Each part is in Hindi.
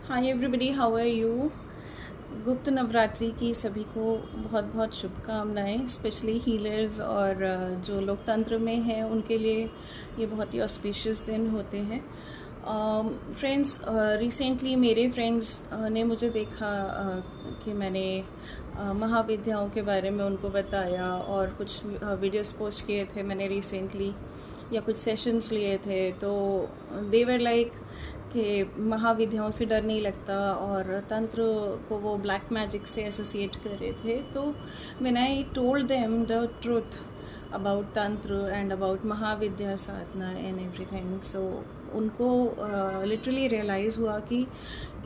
Hi everybody, how are you. Gupt Navratri की सभी को बहुत बहुत शुभकामनाएं। स्पेशली हीलर्स और जो लोग तंत्र में हैं उनके लिए ये बहुत ही ऑस्पिशियस दिन होते हैं। फ्रेंड्स, रिसेंटली मेरे फ्रेंड्स ने मुझे देखा कि मैंने महाविद्याओं के बारे में उनको बताया और कुछ वीडियोस पोस्ट किए थे मैंने रिसेंटली, या कुछ सेशंस लिए थे। तो दे वर लाइक कि महाविद्याओं से डर नहीं लगता और तंत्र को वो ब्लैक मैजिक से एसोसिएट कर रहे थे। तो when I told them the truth about tantra and about Mahavidya sadhana and everything, so उनको लिटरली रियलाइज़ हुआ कि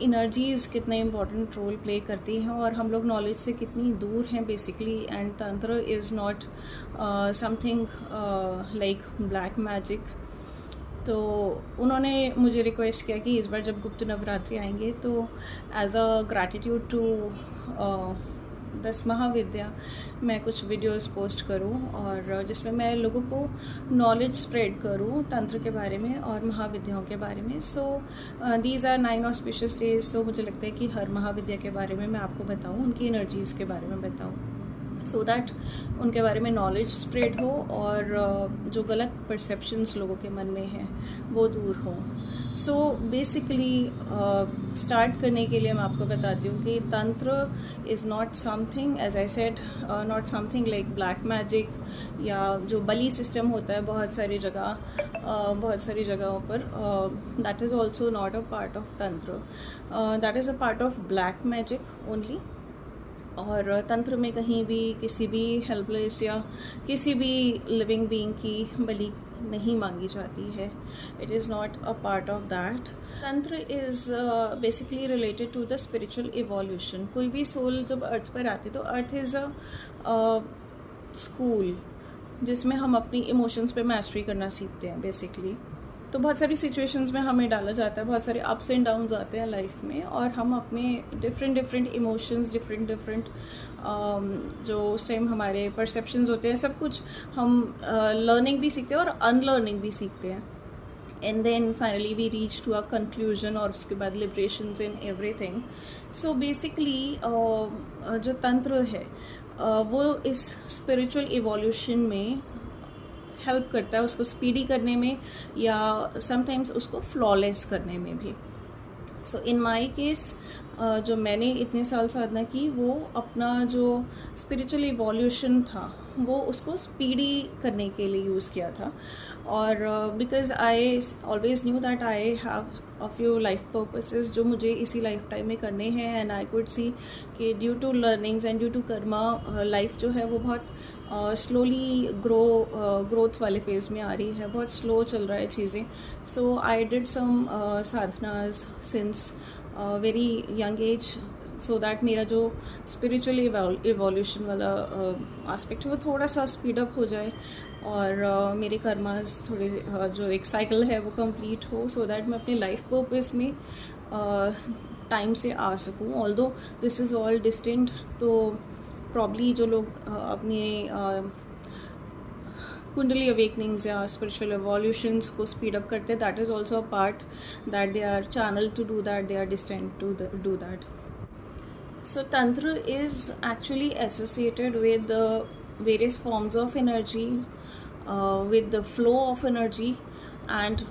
इनर्जीज़ कितने इम्पोर्टेंट रोल प्ले करती हैं और हम लोग नॉलेज से कितनी दूर हैं बेसिकली। एंड तंत्र is not something like black magic. तो उन्होंने मुझे रिक्वेस्ट किया कि इस बार जब गुप्त नवरात्रि आएंगे तो एज अ ग्रैटिट्यूड टू 10 महाविद्या मैं कुछ वीडियोस पोस्ट करूं और जिसमें मैं लोगों को नॉलेज स्प्रेड करूं तंत्र के बारे में और महाविद्याओं के बारे में। So these are 9 auspicious days. तो मुझे लगता है कि हर महाविद्या के बारे में मैं आपको बताऊं, उनकी एनर्जीज़ के बारे में बताऊं, सो दैट उनके बारे में नॉलेज स्प्रेड हो और जो गलत परसेप्शंस लोगों के मन में हैं वो दूर हों। सो बेसिकली स्टार्ट करने के लिए मैं आपको बताती हूँ कि tantra is not something, as I said, not something like black magic या जो बली सिस्टम होता है बहुत सारी जगहों पर, that is also not a part of tantra. That is a part of black magic only. और तंत्र में कहीं भी किसी भी हेल्पलेस या किसी भी लिविंग बीइंग की बलि नहीं मांगी जाती है। It is not a part of that. Tantra is basically related to the spiritual evolution. कोई भी सोल जब अर्थ पर आती है तो अर्थ इज़ अ स्कूल जिसमें हम अपनी इमोशंस पे मास्टरी करना सीखते हैं बेसिकली। तो बहुत सारी सिचुएशंस में हमें डाला जाता है, बहुत सारे अप्स एंड डाउन्स आते हैं लाइफ में और हम अपने डिफरेंट इमोशंस, डिफरेंट जो उस टाइम हमारे परसेप्शंस होते हैं, सब कुछ हम लर्निंग भी सीखते हैं और अनलर्निंग भी सीखते हैं। And then finally we reach to a conclusion और उसके बाद लिबरेशंस इन एवरीथिंग। सो बेसिकली जो तंत्र है वो इस स्पिरिचुअल इवोल्यूशन में हेल्प करता है, उसको स्पीडी करने में या समटाइम्स उसको फ्लॉलेस करने में भी। सो इन माय केस जो मैंने इतने साल साधना की वो अपना जो स्पिरिचुअल इवोल्यूशन था वो उसको स्पीडी करने के लिए यूज़ किया था। और because I always knew that I have a few life purposes जो मुझे इसी लाइफ टाइम में करने हैं। एंड आई कुड सी कि due to learnings and due to karma life जो है वो बहुत स्लोली ग्रोथ वाले फेज में आ रही है, बहुत स्लो चल रहा है चीज़ें। So I did some sadhanas since very young age so that मेरा जो स्पिरिचुअल इवोल्यूशन वाला एस्पेक्ट है वो थोड़ा सा स्पीड अप हो जाए और मेरे कर्मास थोड़े जो एक साइकिल है वो कंप्लीट हो, सो दैट मैं अपने लाइफ पर्पस में टाइम से आ सकूं। Although this is all destined, तो प्रॉब्ली जो लोग अपने कुंडली अवेकनिंग्स या स्पिरिचुअल एवोल्यूशंस को स्पीड अप करते हैं, that is also a part that they are channel to do that, they are destined to do that. So Tantra is actually associated with the various forms of energy, with the flow of energy and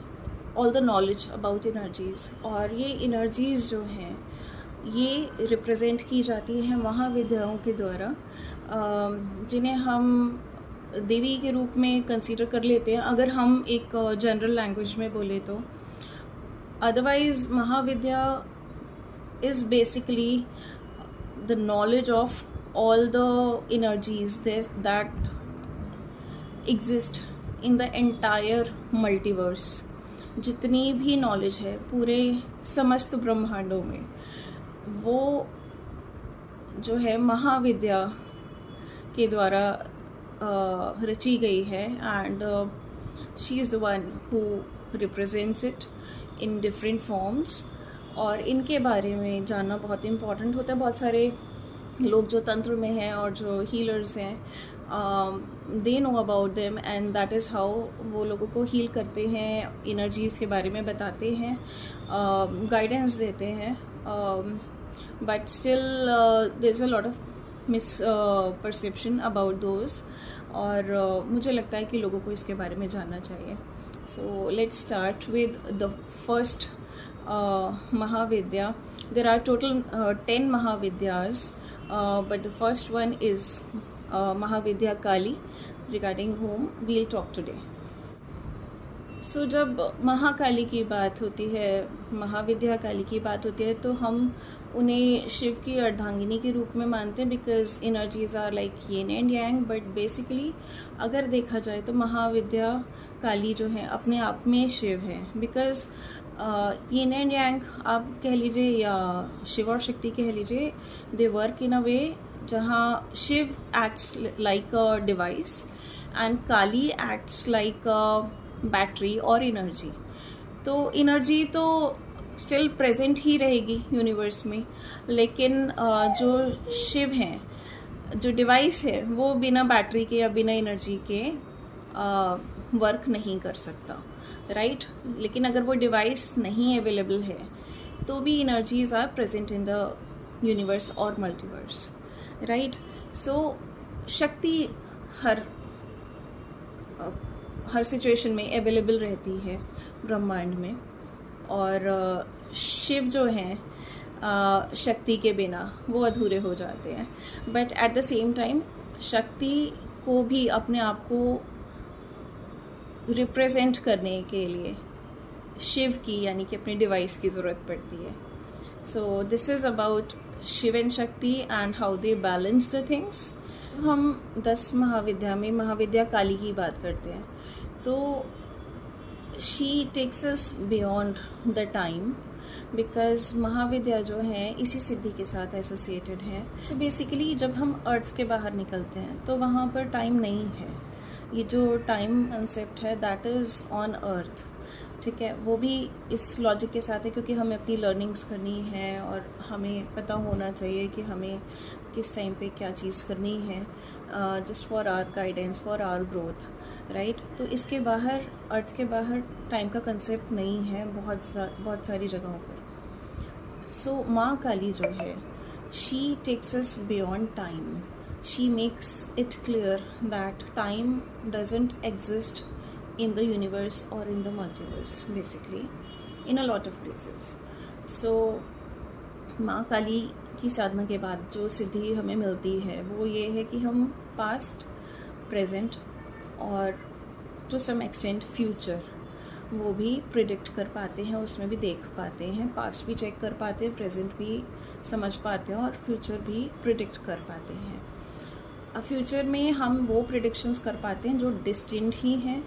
all the knowledge about energies। और ये energies जो हैं ये रिप्रेजेंट की जाती हैं महाविद्याओं के द्वारा, जिन्हें हम देवी के रूप में कंसीडर कर लेते हैं अगर हम एक जनरल लैंग्वेज में बोले तो। Otherwise Mahavidya is basically the knowledge of all the energies that exist in the entire multiverse। जितनी भी नॉलेज है पूरे समस्त ब्रह्मांडों में वो जो है महाविद्या के द्वारा रची गई है। And she is the one who represents it in different forms. और इनके बारे में जानना बहुत इम्पॉर्टेंट होता है। बहुत सारे लोग जो तंत्र में हैं और जो हीलर्स हैं they know about them and that is how वो लोगों को हील करते हैं, एनर्जीज़ के बारे में बताते हैं, गाइडेंस देते हैं. But still there is a lot of misperception about those, और मुझे लगता है कि लोगों को इसके बारे में जानना चाहिए. So let's start with the first Mahavidya. There are total 10 Mahavidyas, but the first one is Mahavidya Kali, regarding whom we'll talk today. So जब महाकाली की बात होती है, महाविद्या काली की बात होती है, तो हम उन्हें शिव की अर्धांगिनी के रूप में मानते हैं, because energies are like yin and yang. But basically अगर देखा जाए तो महाविद्या काली जो है अपने आप में शिव है, बिकॉज येन एंड यांग आप कह लीजिए या शिव और शक्ति कह लीजिए, they work in a way जहाँ Shiva acts like a device and Kali acts like a battery और एनर्जी. तो एनर्जी तो स्टिल प्रेजेंट ही रहेगी यूनिवर्स में, लेकिन जो शिव हैं, जो डिवाइस है, वो बिना बैटरी के या बिना एनर्जी के वर्क नहीं कर सकता, राइट. लेकिन अगर वो डिवाइस नहीं अवेलेबल है तो भी energies are present in the universe और मल्टीवर्स, राइट. सो शक्ति हर सिचुएशन में अवेलेबल रहती है ब्रह्मांड में, और शिव जो हैं शक्ति के बिना वो अधूरे हो जाते हैं. But at the same time शक्ति को भी अपने आप को रिप्रेजेंट करने के लिए शिव की यानी कि अपने डिवाइस की ज़रूरत पड़ती है. So this is about Shiva and Shakti and how they balance the things. हम 10 महाविद्या में महाविद्या काली की बात करते हैं, तो she takes us beyond the time, because Mahavidya जो है इसी सिद्धि के साथ एसोसिएटेड है. सो बेसिकली जब हम अर्थ के बाहर निकलते हैं तो वहाँ पर टाइम नहीं है. ये जो टाइम कंसेप्ट है दैट इज़ ऑन अर्थ, ठीक है. वो भी इस लॉजिक के साथ है क्योंकि हमें अपनी लर्निंग्स करनी है और हमें पता होना चाहिए कि हमें किस टाइम पे क्या चीज़ करनी है, just for our guidance, for our growth, right. तो इसके बाहर, अर्थ के बाहर टाइम का कंसेप्ट नहीं है बहुत सारी जगहों पर. सो माँ काली जो है, she takes us beyond time. She makes it clear that time doesn't exist in the universe or in the multiverse, basically, in a lot of places. So, माँ काली की साधना के बाद जो सिद्धि हमें मिलती है वो ये है कि हम पास्ट, प्रेजेंट और टू सम एक्सटेंट फ्यूचर वो भी प्रिडिक्ट कर पाते हैं, उसमें भी देख पाते हैं. पास्ट भी चेक कर पाते हैं, प्रेजेंट भी समझ पाते हैं और फ्यूचर भी प्रिडिक्ट कर पाते हैं. फ्यूचर में हम वो प्रिडिक्शंस कर पाते हैं जो डिस्टिंट ही हैं.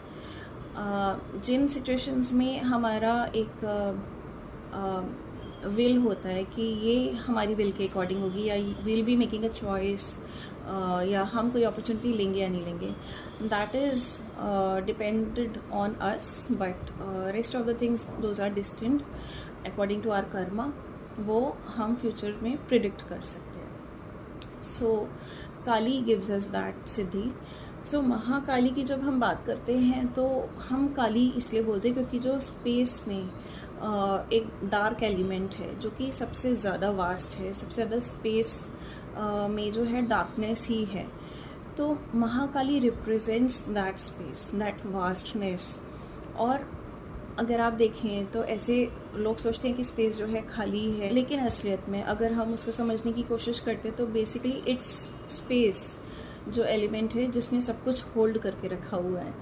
जिन सिचुएशंस में हमारा एक विल होता है कि ये हमारी विल के अकॉर्डिंग होगी, या will be making a choice, या हम कोई अपॉर्चुनिटी लेंगे या नहीं लेंगे, that is depended on us. But rest of the things those are destined according to our karma, वो हम फ्यूचर में प्रिडिक्ट कर सकते हैं. So Kali gives us that siddhi. So Mahakali की जब हम बात करते हैं तो हम काली इसलिए बोलते हैं क्योंकि जो स्पेस में एक डार्क एलिमेंट है जो कि सबसे ज़्यादा वास्ट है, सबसे ज़्यादा स्पेस में जो है डार्कनेस ही है. तो Mahakali represents that space, that vastness. और अगर आप देखें तो ऐसे लोग सोचते हैं कि स्पेस जो है खाली है, लेकिन असलियत में अगर हम उसको समझने की कोशिश करते हैं तो बेसिकली इट्स स्पेस जो एलिमेंट है जिसने सब कुछ होल्ड करके रखा हुआ है,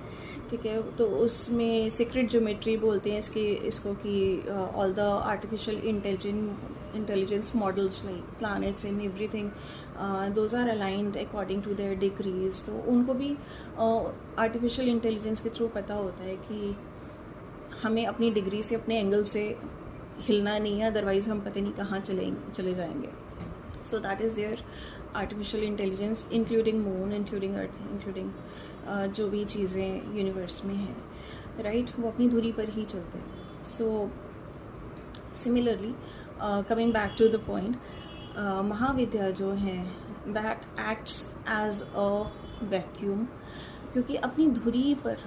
ठीक है. तो उसमें सीक्रेट ज्योमेट्री बोलते हैं इसको कि all the artificial intelligence models like planets and everything, those are aligned according to their degrees. तो उनको भी आर्टिफिशियल इंटेलिजेंस के थ्रू पता होता है कि हमें अपनी डिग्री से, अपने एंगल से हिलना नहीं है, अदरवाइज हम पता नहीं कहाँ चले जाएंगे. So that is their artificial intelligence, including moon, including earth, including जो भी चीज़ें यूनिवर्स में हैं, राइट, वो अपनी धुरी पर ही चलते हैं. So similarly coming back to the point, Mahavidya जो है that acts as a vacuum, क्योंकि अपनी धुरी पर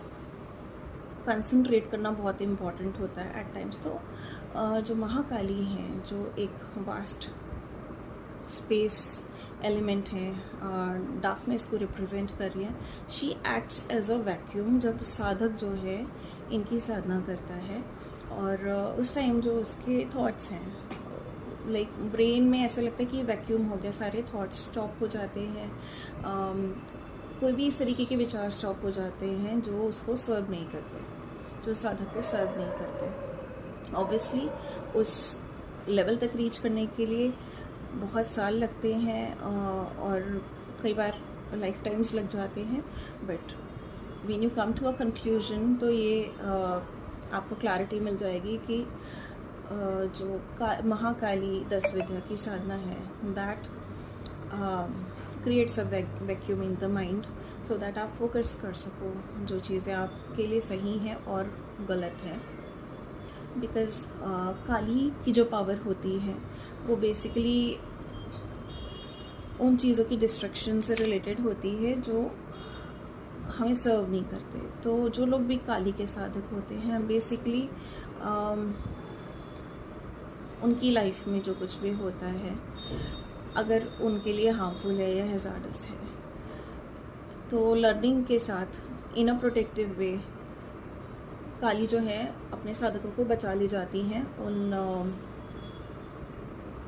कंसंट्रेट करना बहुत इम्पॉर्टेंट होता है एट टाइम्स। तो जो महाकाली हैं, जो एक वास्ट स्पेस एलिमेंट है, डार्कनेस को रिप्रेजेंट कर रही है, she acts as a vacuum जब साधक जो है इनकी साधना करता है। और उस टाइम जो उसके थॉट्स हैं, लाइक ब्रेन में ऐसा लगता है कि वैक्यूम हो गया, सारे थॉट्स स्टॉप हो जाते हैं, कोई भी इस तरीके के विचार स्टॉप हो जाते हैं जो उसको सर्व नहीं करते, जो साधक को सर्व नहीं करते। ऑब्वियसली उस लेवल तक रीच करने के लिए बहुत साल लगते हैं और कई बार लाइफ टाइम्स लग जाते हैं, but when you come to a conclusion तो ये आपको क्लैरिटी मिल जाएगी कि जो महाकाली 10 विद्या की साधना है, that creates a vacuum in the mind, so that आप फोकस कर सको जो चीज़ें आपके लिए सही हैं और गलत हैं। बिकॉज काली की जो पावर होती है वो बेसिकली उन चीज़ों की डिस्ट्रक्शन से रिलेटेड होती है जो हमें सर्व नहीं करते। तो जो लोग भी काली के साधक होते हैं, बेसिकली उनकी लाइफ में जो कुछ भी होता है, अगर उनके लिए हार्मफुल है या हैज़ार्डस है, तो लर्निंग के साथ इन अ प्रोटेक्टिव वे काली जो है अपने साधकों को बचा ली जाती हैं उन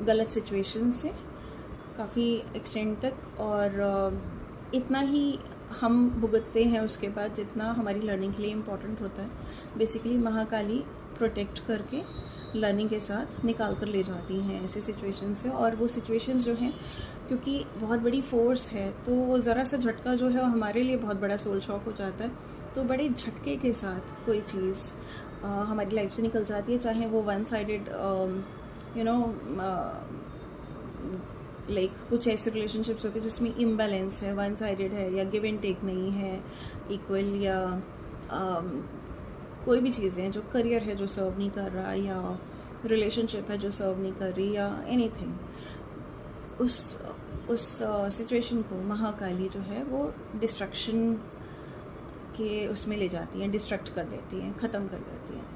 गलत सिचुएशन से काफ़ी एक्सटेंड तक। और इतना ही हम भुगतते हैं उसके बाद जितना हमारी लर्निंग के लिए इम्पॉर्टेंट होता है। बेसिकली महाकाली प्रोटेक्ट करके लर्निंग के साथ निकाल कर ले जाती हैं ऐसे सिचुएशन से। और वो सिचुएशंस जो हैं, क्योंकि बहुत बड़ी फोर्स है, तो वो ज़रा सा झटका जो है वो हमारे लिए बहुत बड़ा सोल शॉक हो जाता है। तो बड़े झटके के साथ कोई चीज़ हमारी लाइफ से निकल जाती है, चाहे वो वन साइडेड लाइक कुछ ऐसे रिलेशनशिप्स होते हैं जिसमें इम्बैलेंस है, वन साइडेड है, या गिव एंड टेक नहीं है इक्वल, या कोई भी चीज़ें हैं, जो करियर है जो सर्व नहीं कर रहा, या रिलेशनशिप है जो सर्व नहीं कर रही, या एनीथिंग, उस सिचुएशन को महाकाली जो है वो डिस्ट्रक्शन के उसमें ले जाती हैं, डिस्ट्रक्ट कर देती हैं, ख़त्म कर देती हैं।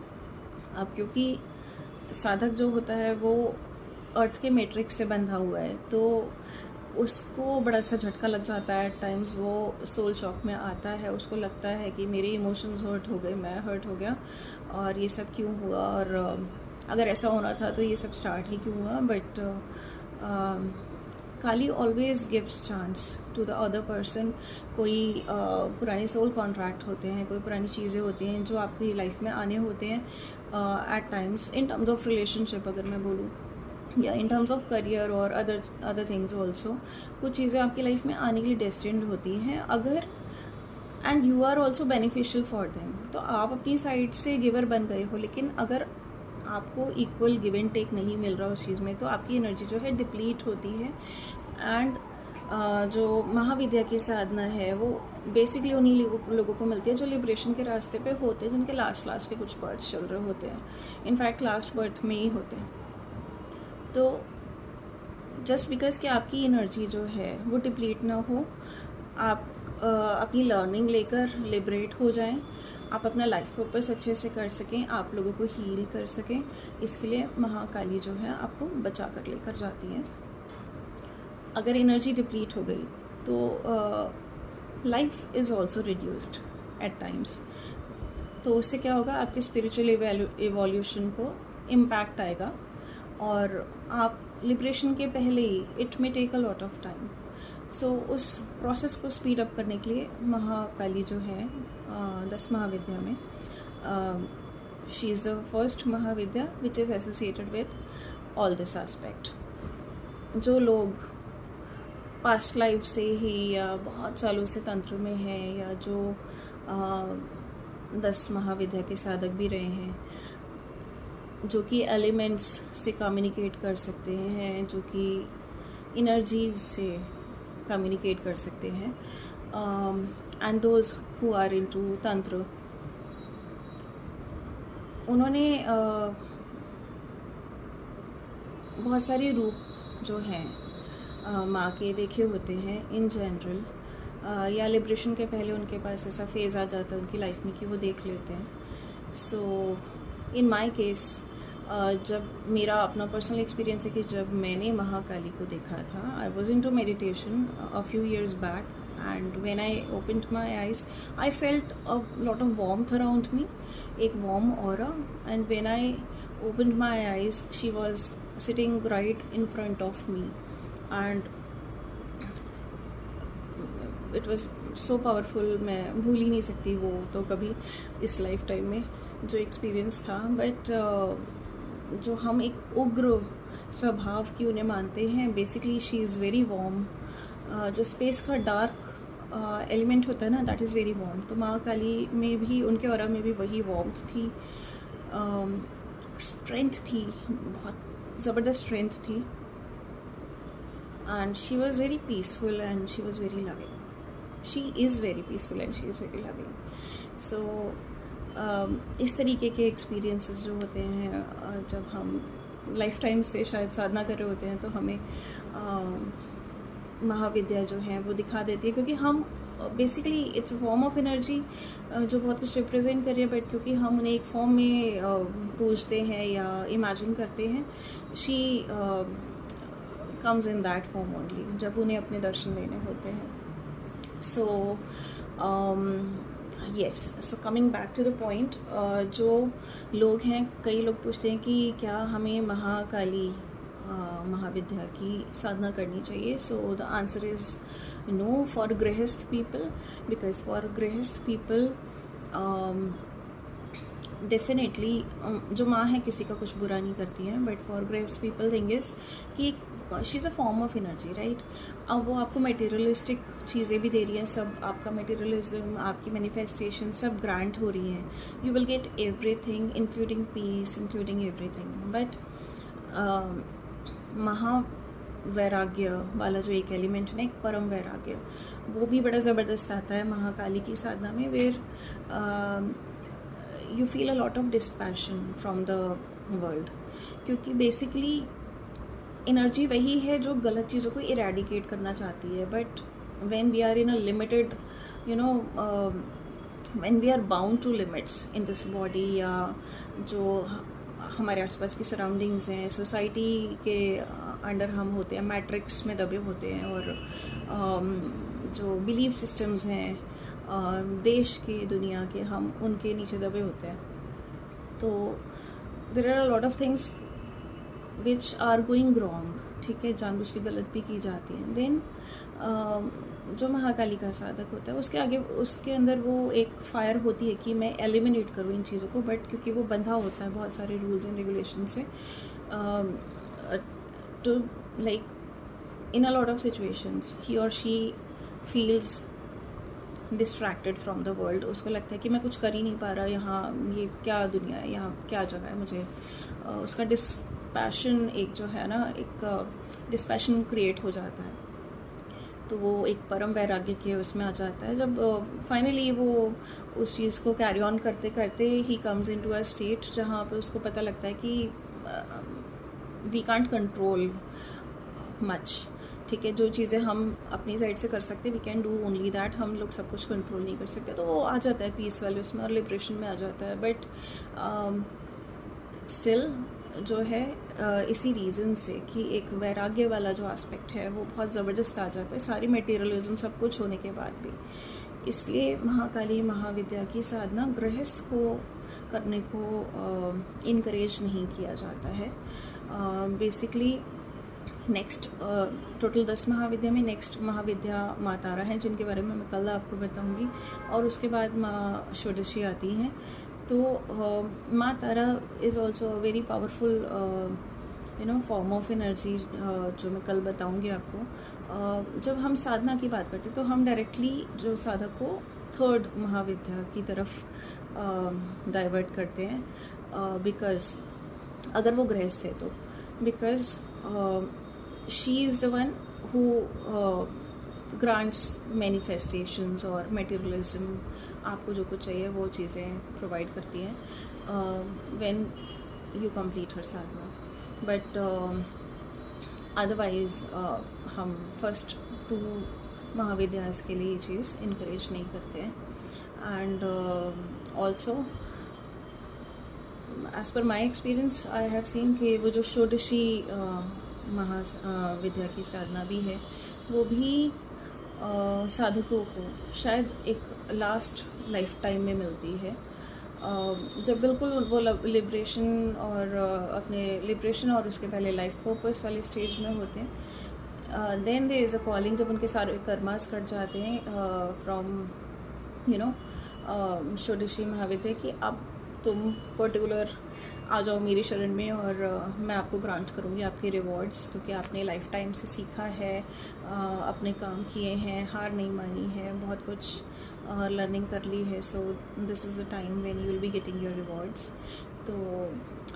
अब क्योंकि साधक जो होता है वो अर्थ के मैट्रिक्स से बंधा हुआ है, तो उसको बड़ा सा झटका लग जाता है। एट टाइम्स वो सोल शॉक में आता है, उसको लगता है कि मेरे इमोशंस हर्ट हो गए, मैं हर्ट हो गया, और ये सब क्यों हुआ, और अगर ऐसा होना था तो ये सब स्टार्ट ही क्यों हुआ। But Kali always gives chance to the other person. कोई पुराने सोल कॉन्ट्रैक्ट होते हैं, कोई पुरानी चीज़ें होती हैं जो आपकी लाइफ में आने होते हैं at times, in terms of relationship अगर मैं बोलूँ, या इन टर्म्स ऑफ करियर और अदर थिंग्स ऑल्सो। कुछ चीज़ें आपकी लाइफ में आने के लिए डेस्टिन्ड होती हैं, अगर and you are also beneficial for them. तो आप अपनी साइड से गिवर बन गए हो, लेकिन अगर आपको इक्वल गिव एंड टेक नहीं मिल रहा उस चीज़ में, तो आपकी एनर्जी जो है डिप्लीट होती है। एंड जो महाविद्या की साधना है वो बेसिकली उन्हीं लोगों को मिलती है जो लिबरेशन के रास्ते पे होते हैं, जिनके लास्ट के कुछ बर्थ्स चल रहे होते हैं, इनफैक्ट लास्ट बर्थ में ही होते हैं। तो जस्ट बिकॉज कि आपकी एनर्जी जो है वो डिप्लीट ना हो, आप अपनी लर्निंग लेकर लिबरेट हो जाएं, आप अपना लाइफ पर्पस अच्छे से कर सकें, आप लोगों को हील कर सकें, इसके लिए महाकाली जो है आपको बचा कर लेकर जाती है। अगर एनर्जी डिप्लीट हो गई तो life is also reduced at times. तो उससे क्या होगा, आपके स्पिरिचुअल एवोल्यूशन को इम्पैक्ट आएगा, और आप लिबरेशन के पहले ही it may take a lot of time. So उस प्रोसेस को स्पीड अप करने के लिए महाकाली जो है 10 महाविद्या में, she is the first Mahavidya which is associated with all this aspect. जो लोग पास्ट लाइफ से ही या बहुत सालों से तंत्र में हैं, या जो 10 महाविद्या के साधक भी रहे हैं, जो कि एलिमेंट्स से कम्युनिकेट कर सकते हैं, जो कि एनर्जीज से कम्युनिकेट कर सकते हैं, and those who are into tantra, उन्होंने बहुत सारे रूप जो हैं माँ के देखे होते हैं इन जनरल, या लिब्रेशन के पहले उनके पास ऐसा फेज़ आ जाता है उनकी लाइफ में कि वो देख लेते हैं. सो इन माई केस जब मेरा अपना पर्सनल एक्सपीरियंस है कि जब मैंने महाकाली को देखा था, I was into meditation a few years back, and when I opened my eyes I felt a lot of warmth around me, एक warm aura. And when I opened my eyes, she was sitting right in front of me, and it was so powerful. मैं भूल ही नहीं सकती वो तो कभी इस लाइफ टाइम में जो एक्सपीरियंस था. बट जो हम एक उग्र स्वभाव की उन्हें मानते हैं, basically she is very warm. जो स्पेस का डार्क एलिमेंट होता है ना, दैट इज़ वेरी वार्म. तो महाकाली में भी, उनके ऑरा में भी वही वार्मथ थी, स्ट्रेंथ थी, बहुत ज़बरदस्त स्ट्रेंथ थी. And she was very peaceful and she was very loving. She is very peaceful and she is very loving. So इस तरीके के एक्सपीरियंसेस जो होते हैं, जब हम लाइफ टाइम से शायद साधना कर रहे होते हैं, तो हमें महाविद्या जो है वो दिखा देती है, क्योंकि हम basically it's a form of energy जो बहुत कुछ रिप्रेजेंट कर रही है. बट क्योंकि हम उन्हें एक फॉर्म में पूजते हैं या इमेजिन करते हैं, she comes in that form only जब उन्हें अपने दर्शन लेने होते हैं. So yes, so coming back to the point, जो लोग हैं, कई लोग पूछते हैं कि क्या हमें महाकाली महाविद्या की साधना करनी चाहिए. So the answer is no for grihastha people, because for grihastha people definitely जो माँ है किसी का कुछ बुरा नहीं करती हैं, but for grihastha people thing is कि she is a form of energy, right. अब वो आपको मटेरियलिस्टिक चीज़ें भी दे रही हैं, सब आपका मटेरियलिज्म, आपकी मैनिफेस्टेशन सब ग्रांट हो रही हैं. You will get everything including peace, including everything. But Mahavairagya वाला जो एक एलिमेंट है ना, एक परम वैराग्य, वो भी बड़ा ज़बरदस्त आता है महाकाली की साधना में, where you feel a lot of dispassion from the world. क्योंकि बेसिकली एनर्जी वही है जो गलत चीज़ों को इरेडिकेट करना चाहती है. But when we are in a limited, you know, when we are bound to limits in this body, या जो हमारे आसपास की सराउंडिंग्स हैं, सोसाइटी के अंडर हम होते हैं, मैट्रिक्स में दबे होते हैं, और जो बिलीफ सिस्टम्स हैं देश के, दुनिया के, हम उनके नीचे दबे होते हैं. तो there are a lot of things which are going wrong, ठीक है, जानबूझ के गलत भी की जाती हैं. देन जो महाकाली का साधक होता है, उसके आगे, उसके अंदर वो एक फायर होती है कि मैं एलिमिनेट करूँ इन चीज़ों को. बट क्योंकि वो बंधा होता है बहुत सारे रूल्स एंड रेगुलेशन से, तो like in a lot of situations ही और she feels distracted from the world. उसको लगता है कि मैं कुछ कर ही नहीं पा रहा, यहाँ ये क्या दुनिया है, यहाँ क्या जगह है मुझे. उसका डिस्पैशन एक जो है ना, एक डिस्पैशन क्रिएट हो जाता है. तो वो एक परम वैराग्य के उसमें आ जाता है, जब फाइनली वो उस चीज़ को कैरी ऑन करते करते he comes into a state जहाँ पे उसको पता लगता है कि वी कांट कंट्रोल मच, ठीक है. जो चीज़ें हम अपनी साइड से कर सकते, we can do only that. हम लोग सब कुछ कंट्रोल नहीं कर सकते. तो वो आ जाता है पीस वाले उसमें और लिबरेशन में आ जाता है. बट स्टिल जो है इसी रीज़न से कि एक वैराग्य वाला जो एस्पेक्ट है वो बहुत ज़बरदस्त आ जाता है, सारी मटेरियलिज्म सब कुछ होने के बाद भी. इसलिए महाकाली महाविद्या की साधना गृहस्थ को करने को इनकरेज नहीं किया जाता है. बेसिकली नेक्स्ट टोटल 10 महाविद्या में नेक्स्ट महाविद्या माँ तारा हैं, जिनके बारे में मैं कल आपको बताऊंगी, और उसके बाद माँ षोडशी आती हैं. तो Maa Tara is also a very powerful you know form of energy, जो मैं कल बताऊंगी आपको. जब हम साधना की बात करते हैं तो हम डायरेक्टली जो साधक को थर्ड महाविद्या की तरफ डाइवर्ट करते हैं, बिकॉज अगर वो गृहस्थ है तो, because she is the one who grants manifestations और मटेरियलिज्म. आपको जो कुछ चाहिए वो चीज़ें प्रोवाइड करती हैं when you complete her Sadhana. But otherwise हम फर्स्ट 2 महाविद्यास के लिए ये चीज़ इनकरेज नहीं करते हैं. And also as per my experience I have seen कि वो जो षोडशी विद्या की साधना भी है, वो भी साधकों को शायद एक लास्ट लाइफ टाइम में मिलती है. जब बिल्कुल वो लिब्रेशन और अपने लिब्रेशन और उसके पहले लाइफ पर्पस वाले स्टेज में होते हैं, then there is a calling. जब उनके सारे कर्मास कट जाते हैं फ्रॉम षोडशी महाविद्या कि अब तुम पर्टिकुलर आ जाओ मेरी शरण में और मैं आपको ग्रांट करूँगी आपके रिवॉर्ड्स, क्योंकि आपने लाइफ टाइम से सीखा है, अपने काम किए हैं, हार नहीं मानी है, बहुत कुछ लर्निंग कर ली है. So this is the time when you will be getting your rewards. तो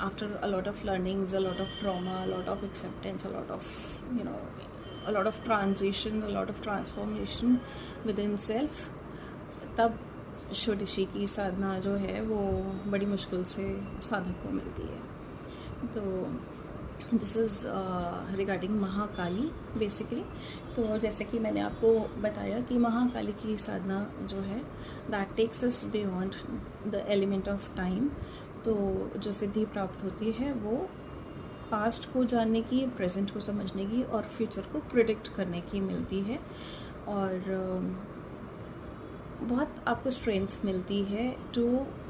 after a lot of learnings, a lot of trauma, a lot of acceptance, a lot of a lot of transition, a lot of transformation within self, तब षोडशी की साधना जो है वो बड़ी मुश्किल से साधक को मिलती है. तो this is regarding Mahakali basically. तो जैसे कि मैंने आपको बताया कि महाकाली की साधना जो है that takes us beyond the element of time. तो जो सिद्धि प्राप्त होती है वो पास्ट को जानने की, प्रेजेंट को समझने की और फ्यूचर को प्रिडिक्ट करने की मिलती है. और बहुत आपको स्ट्रेंथ मिलती है to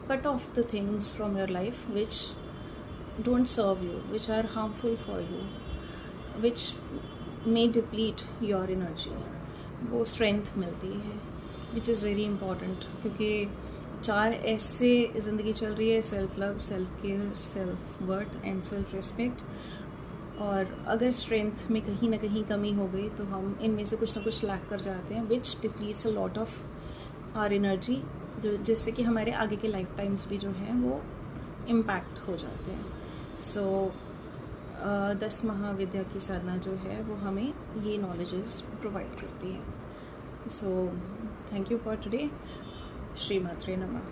cut off the things from your life which don't serve you, which are harmful for you, which may deplete your energy. वो स्ट्रेंथ मिलती है विच इज़ वेरी इम्पॉर्टेंट, क्योंकि 4 एस से ज़िंदगी चल रही है: self love, self care, self worth and self respect. और अगर स्ट्रेंथ में कहीं ना कहीं कमी हो गई तो हम इनमें से कुछ ना कुछ लैक कर जाते हैं, which depletes a lot of our energy, जिससे कि हमारे आगे के लाइफ टाइम्स भी जो हैं वो इम्पैक्ट हो जाते हैं. सो 10 महाविद्या की साधना जो है वो हमें ये नॉलेजेस प्रोवाइड करती है. So thank you for today. श्री मात्रे नमः.